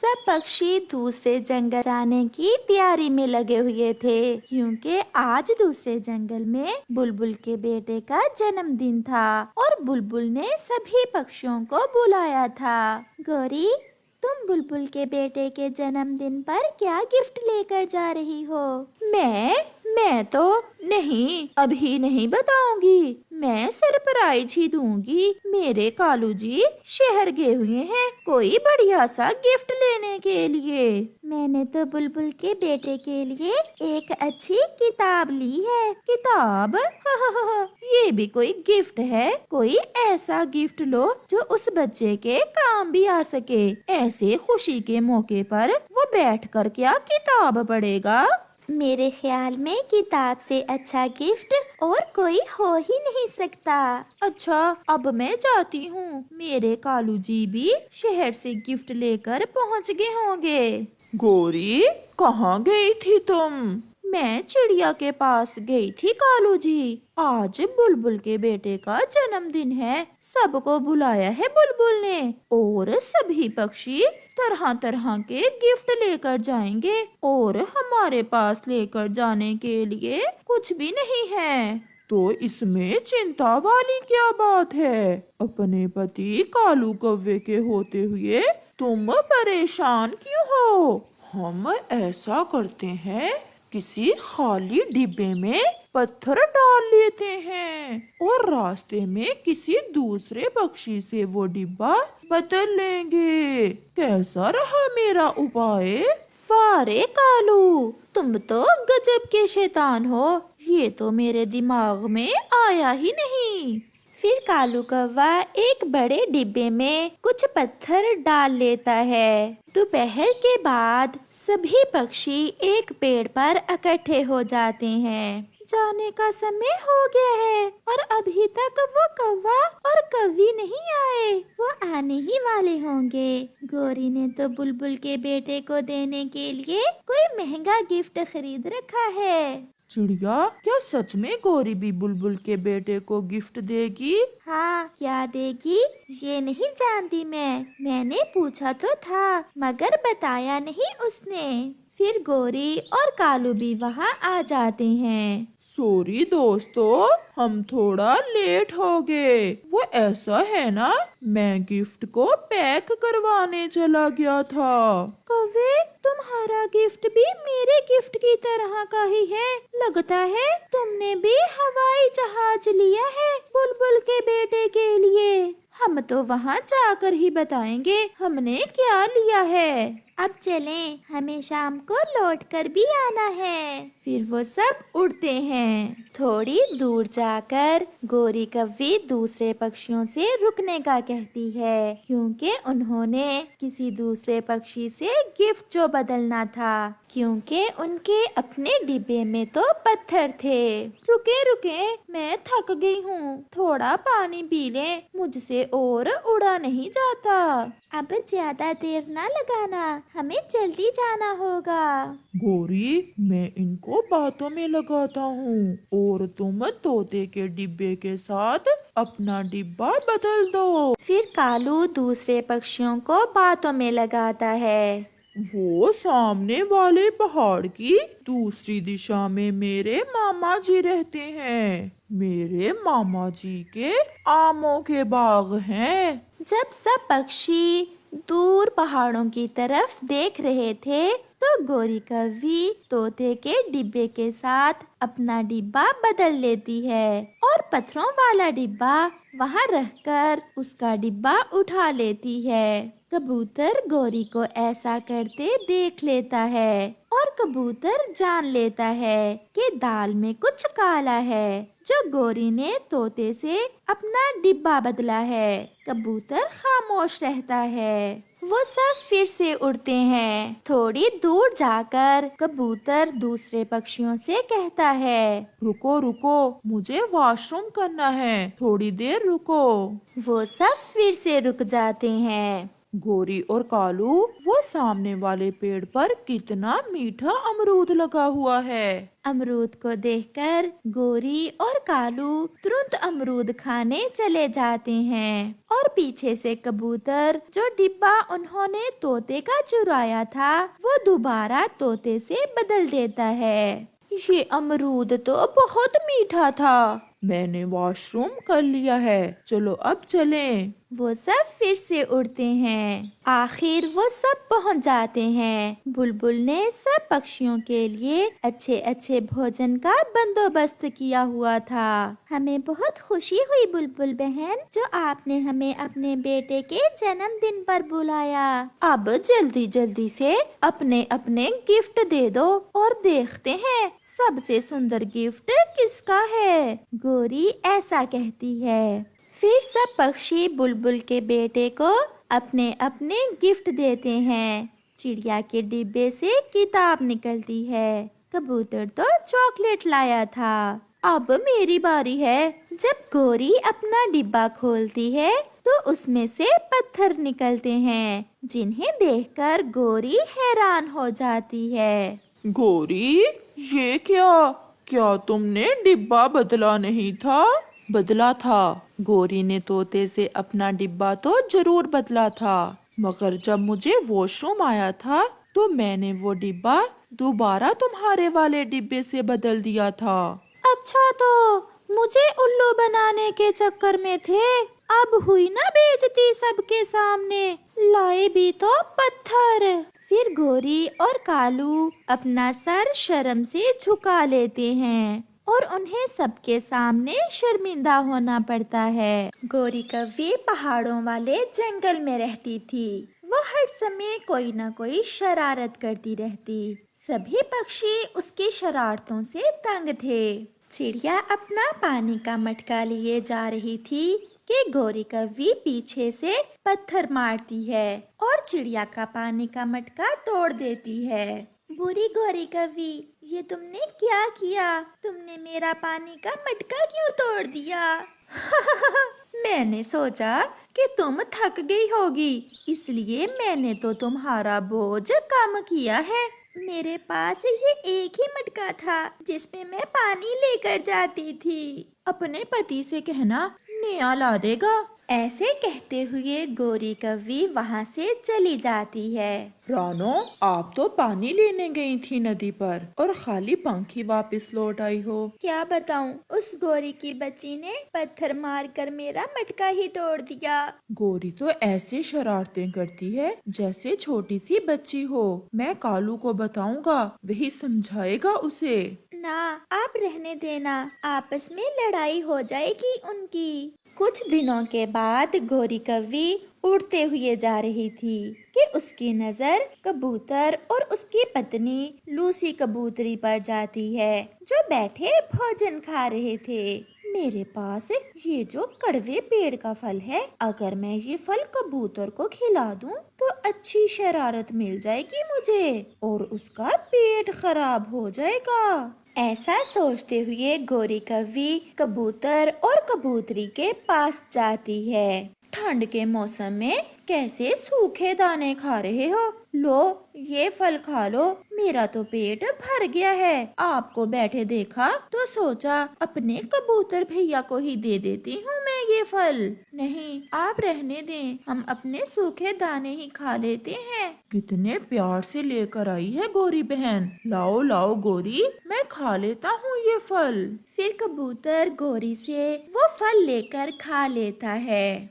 सब पक्षी दूसरे जंगल जाने की तैयारी में लगे हुए थे, क्योंकि आज दूसरे जंगल में बुलबुल के बेटे का जन्मदिन था और बुलबुल ने सभी पक्षियों को बुलाया था। गौरी, तुम बुलबुल के बेटे के जन्मदिन पर क्या गिफ्ट लेकर जा रही हो? मैं तो नहीं, अभी नहीं बताऊंगी। मैं सरप्राइज ही दूंगी। मेरे कालू जी शहर गए हुए हैं कोई बढ़िया सा गिफ्ट लेने के लिए। मैंने तो बुलबुल के बेटे के लिए एक अच्छी किताब ली है। किताब? ये भी कोई गिफ्ट है? कोई ऐसा गिफ्ट लो जो उस बच्चे के काम भी आ सके। ऐसे खुशी के मौके पर वो बैठकर क्या किताब पढ़ेगा? मेरे ख्याल में किताब से अच्छा गिफ्ट और कोई हो ही नहीं सकता। अच्छा, अब मैं जाती हूँ। मेरे कालू जी भी शहर से गिफ्ट लेकर पहुँच गए होंगे। गौरी, कहाँ गई थी तुम? मैं चिड़िया के पास गई थी कालू जी। आज बुलबुल के बेटे का जन्मदिन है। सबको बुलाया है बुलबुल ने और सभी पक्षी तरह तरह के गिफ्ट लेकर जाएंगे और हमारे पास लेकर जाने के लिए कुछ भी नहीं है। तो इसमें चिंता वाली क्या बात है? अपने पति कालू कौवे के होते हुए तुम परेशान क्यों हो? हम ऐसा करते हैं, किसी खाली डिब्बे में पत्थर डाल लेते हैं और रास्ते में किसी दूसरे पक्षी से वो डिब्बा बदल लेंगे। कैसा रहा मेरा उपाय? वाह रे कालू, तुम तो गजब के शैतान हो। ये तो मेरे दिमाग में आया ही नहीं। फिर कालू कौवा एक बड़े डिब्बे में कुछ पत्थर डाल लेता है। दोपहर के बाद सभी पक्षी एक पेड़ पर इकट्ठे हो जाते हैं। जाने का समय हो गया है और अभी तक वो कौवा और कौवी नहीं आए। वो आने ही वाले होंगे। गौरी ने तो बुलबुल के बेटे को देने के लिए कोई महंगा गिफ्ट खरीद रखा है। चिड़िया, क्या सच में गौरी भी बुलबुल के बेटे को गिफ्ट देगी? हाँ, क्या देगी ये नहीं जानती मैंने पूछा तो था मगर बताया नहीं उसने। फिर गौरी और कालू भी वहाँ आ जाते हैं। सॉरी दोस्तों, हम थोड़ा लेट हो गए। वो ऐसा है ना, मैं गिफ्ट को पैक करवाने चला गया था। कौवे, तुम्हारा गिफ्ट भी मेरे गिफ्ट की तरह का ही है। लगता है तुमने भी हवाई जहाज लिया है बुलबुल के बेटे के लिए। हम तो वहाँ जाकर ही बताएंगे हमने क्या लिया है। अब चलें, हमें शाम को लौट कर भी आना है। फिर वो सब उड़ते हैं। थोड़ी दूर जाकर गोरी कौवी दूसरे पक्षियों से रुकने का कहती है, क्योंकि उन्होंने किसी दूसरे पक्षी से गिफ्ट जो बदलना था, क्योंकि उनके अपने डिब्बे में तो पत्थर थे। रुके रुके, मैं थक गई हूँ, थोड़ा पानी पी ले, मुझसे और उड़ा नहीं जाता। अब ज्यादा देर ना लगाना, हमें जल्दी जाना होगा। गौरी, मैं इनको बातों में लगाता हूँ और तुम तोते के डिब्बे के साथ अपना डिब्बा बदल दो। फिर कालू दूसरे पक्षियों को बातों में लगाता है। वो सामने वाले पहाड़ की दूसरी दिशा में मेरे मामा जी रहते हैं। मेरे मामा जी के आमों के बाग हैं। जब सब पक्षी दूर पहाड़ों की तरफ देख रहे थे तो गोरी कौवी तोते के डिब्बे के साथ अपना डिब्बा बदल लेती है और पत्थरों वाला डिब्बा वहाँ रखकर उसका डिब्बा उठा लेती है। कबूतर गोरी को ऐसा करते देख लेता है और कबूतर जान लेता है कि दाल में कुछ काला है जो गोरी ने तोते से अपना डिब्बा बदला है। कबूतर खामोश रहता है। वो सब फिर से उड़ते हैं। थोड़ी दूर जाकर कबूतर दूसरे पक्षियों से कहता है, रुको रुको, मुझे वॉशरूम करना है, थोड़ी देर रुको। वो सब फिर से रुक जाते हैं। गोरी और कालू, वो सामने वाले पेड़ पर कितना मीठा अमरूद लगा हुआ है। अमरूद को देखकर गोरी और कालू तुरंत अमरूद खाने चले जाते हैं और पीछे से कबूतर जो डिब्बा उन्होंने तोते का चुराया था वो दोबारा तोते से बदल देता है। ये अमरूद तो बहुत मीठा था। मैंने वॉशरूम कर लिया है, चलो अब चलें। वो सब फिर से उड़ते हैं। आखिर वो सब पहुंच जाते हैं। बुलबुल ने सब पक्षियों के लिए अच्छे अच्छे भोजन का बंदोबस्त किया हुआ था। हमें बहुत खुशी हुई बुलबुल बहन, जो आपने हमें अपने बेटे के जन्मदिन पर बुलाया। अब जल्दी जल्दी से अपने अपने गिफ्ट दे दो और देखते हैं सबसे सुंदर गिफ्ट किसका है। गोरी ऐसा कहती है। फिर सब पक्षी बुलबुल के बेटे को अपने अपने गिफ्ट देते हैं। चिड़िया के डिब्बे से किताब निकलती है। कबूतर तो चॉकलेट लाया था। अब मेरी बारी है। जब गोरी अपना डिब्बा खोलती है तो उसमें से पत्थर निकलते हैं, जिन्हें देखकर गोरी हैरान हो जाती है। गोरी, ये क्या क्या तुमने डिब्बा बदला नहीं था? बदला था। गोरी ने तोते से अपना डिब्बा तो जरूर बदला था, मगर जब मुझे वॉशरूम आया था तो मैंने वो डिब्बा दोबारा तुम्हारे वाले डिब्बे से बदल दिया था। अच्छा, तो मुझे उल्लू बनाने के चक्कर में थे। अब हुई ना बेइज्जती सबके सामने, लाए भी तो पत्थर। फिर गोरी और कालू अपना सर शर्म से झुका लेते हैं और उन्हें सबके सामने शर्मिंदा होना पड़ता है। गोरी कव्वी पहाड़ों वाले जंगल में रहती थी। वो हर समय कोई न कोई शरारत करती रहती। सभी पक्षी उसकी शरारतों से तंग थे। चिड़िया अपना पानी का मटका लिए जा रही थी कि गोरी कव्वी पीछे से पत्थर मारती है और चिड़िया का पानी का मटका तोड़ देती है। बुरी गोरी कव्वी, ये तुमने क्या किया? तुमने मेरा पानी का मटका क्यों तोड़ दिया? मैंने सोचा कि तुम थक गई होगी, इसलिए मैंने तो तुम्हारा बोझ कम किया है। मेरे पास ये एक ही मटका था जिसमें मैं पानी लेकर जाती थी। अपने पति से कहना नया ला देगा। ऐसे कहते हुए गोरी कव्वी वहाँ से चली जाती है। रानो, आप तो पानी लेने गई थी नदी पर और खाली पंखी वापस लौट आई हो। क्या बताऊं, उस गोरी की बच्ची ने पत्थर मारकर मेरा मटका ही तोड़ दिया। गोरी तो ऐसे शरारतें करती है जैसे छोटी सी बच्ची हो। मैं कालू को बताऊंगा, वही समझाएगा उसे। ना, आप रहने देना, आपस में लड़ाई हो जाएगी उनकी। कुछ दिनों के बाद गोरी कव्वी उड़ते हुए जा रही थी कि उसकी नजर कबूतर और उसकी पत्नी लूसी कबूतरी पर जाती है, जो बैठे भोजन खा रहे थे। मेरे पास ये जो कड़वे पेड़ का फल है, अगर मैं ये फल कबूतर को खिला दूं तो अच्छी शरारत मिल जाएगी मुझे और उसका पेट खराब हो जाएगा। ऐसा सोचते हुए गोरी कव्वी कबूतर और कबूतरी के पास जाती है। ठंड के मौसम में कैसे सूखे दाने खा रहे हो? लो, ये फल खा लो, मेरा तो पेट भर गया है। आपको बैठे देखा तो सोचा अपने कबूतर भैया को ही दे देती हूँ मैं ये फल। नहीं, आप रहने दें, हम अपने सूखे दाने ही खा लेते हैं। कितने प्यार से लेकर आई है गोरी बहन। लाओ लाओ गोरी, मैं खा लेता हूँ ये फल। फिर कबूतर गोरी से वो फल लेकर खा लेता है।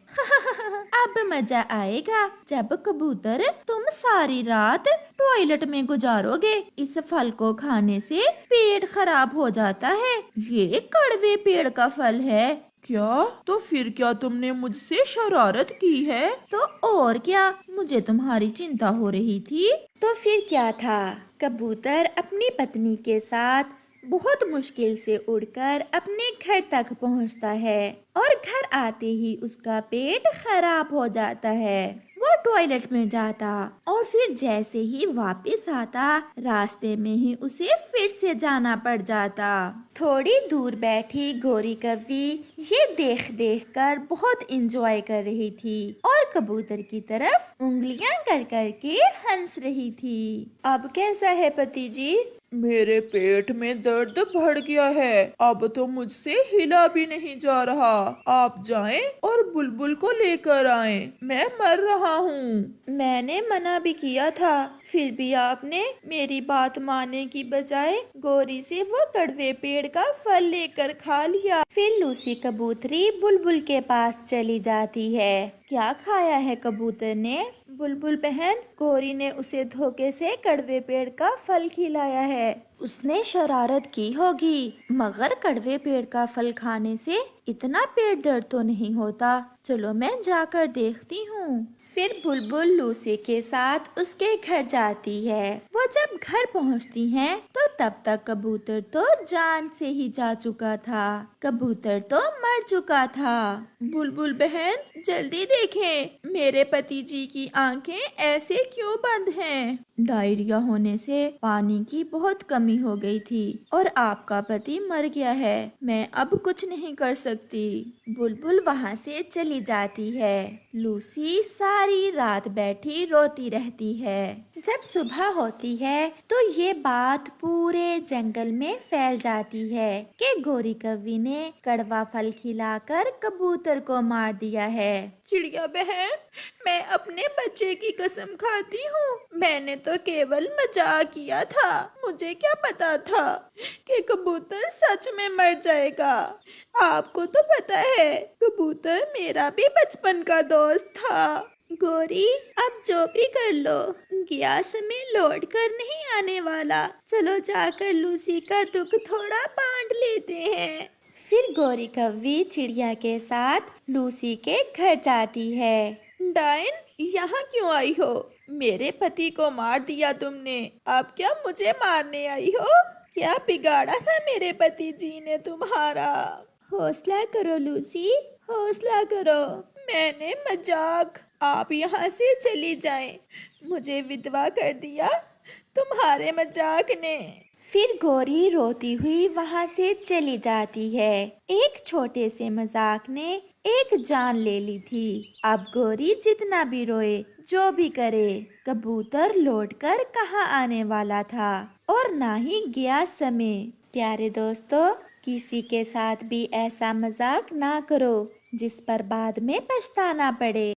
अब मजा आएगा जब कबूतर तुम सारी रात टॉयलेट में गुजारोगे। इस फल को खाने से पेट खराब हो जाता है। ये कड़वे पेड़ का फल है। क्या? तो फिर क्या तुमने मुझसे शरारत की है? तो और क्या, मुझे तुम्हारी चिंता हो रही थी। तो फिर क्या था, कबूतर अपनी पत्नी के साथ बहुत मुश्किल से उड़कर अपने घर तक पहुंचता है और घर आते ही उसका पेट खराब हो जाता है। वो वो टॉयलेट में जाता और फिर जैसे ही वापस आता रास्ते में ही उसे फिर से जाना पड़ जाता। थोड़ी दूर बैठी गोरी कव्वी ये देख देख कर बहुत इंजॉय कर रही थी और कबूतर की तरफ उंगलियां कर कर के हंस रही थी। अब कैसा है पति जी? मेरे पेट में दर्द बढ़ गया है, अब तो मुझसे हिला भी नहीं जा रहा। आप जाएं और बुलबुल को लेकर आएं, मैं मर रहा हूँ। मैंने मना भी किया था, फिर भी आपने मेरी बात मानने की बजाय गोरी से वो कड़वे पेड़ का फल लेकर खा लिया। फिर लूसी कबूतरी बुलबुल के पास चली जाती है। क्या खाया है कबूतर ने? बुलबुल बहन, गोरी ने उसे धोखे से कड़वे पेड़ का फल खिलाया है। उसने शरारत की होगी, मगर कड़वे पेड़ का फल खाने से इतना पेट दर्द तो नहीं होता। चलो मैं जाकर देखती हूँ। फिर बुलबुल लूसी के साथ उसके घर जाती है। वो जब घर पहुँचती है तो तब तक कबूतर तो जान से ही जा चुका था। कबूतर तो मर चुका था। बुलबुल बहन जल्दी देखें, मेरे पति जी की आंखें ऐसे क्यों बंद हैं? डायरिया होने से पानी की बहुत कमी हो गई थी और आपका पति मर गया है। मैं अब कुछ नहीं कर सकती। बुलबुल वहाँ से चली जाती है। लूसी सारी रात बैठी रोती रहती है। जब सुबह होती है तो ये बात पूरे जंगल में फैल जाती है कि गोरी कव्वी ने कड़वा फल खिलाकर कबूतर को मार दिया है। चिड़िया बहन, मैं अपने बच्चे की कसम खाती हूँ, मैंने तो केवल मजाक किया था। मुझे क्या पता था कि कबूतर सच में मर जाएगा। आपको तो पता है कबूतर मेरा भी बचपन का दोस्त था। गोरी, अब जो भी कर लो, गया समय लौट कर नहीं आने वाला। चलो जाकर लूसी का दुख थोड़ा बांट लेते हैं। फिर गोरी कव्वी चिड़िया के साथ लूसी के घर जाती है। डायन, यहाँ क्यों आई हो? मेरे पति को मार दिया तुमने, अब क्या मुझे मारने आई हो? क्या बिगाड़ा था मेरे पति जी ने तुम्हारा? हौसला करो लूसी, हौसला करो। मैंने मजाक, आप यहाँ से चली जाएं। मुझे विधवा कर दिया तुम्हारे मजाक ने। फिर गोरी रोती हुई वहाँ से चली जाती है। एक छोटे से मजाक ने एक जान ले ली थी। अब गोरी जितना भी रोए, जो भी करे, कबूतर लौटकर कहाँ आने वाला था और ना ही गया समय। प्यारे दोस्तों, किसी के साथ भी ऐसा मजाक ना करो जिस पर बाद में पछताना पड़े।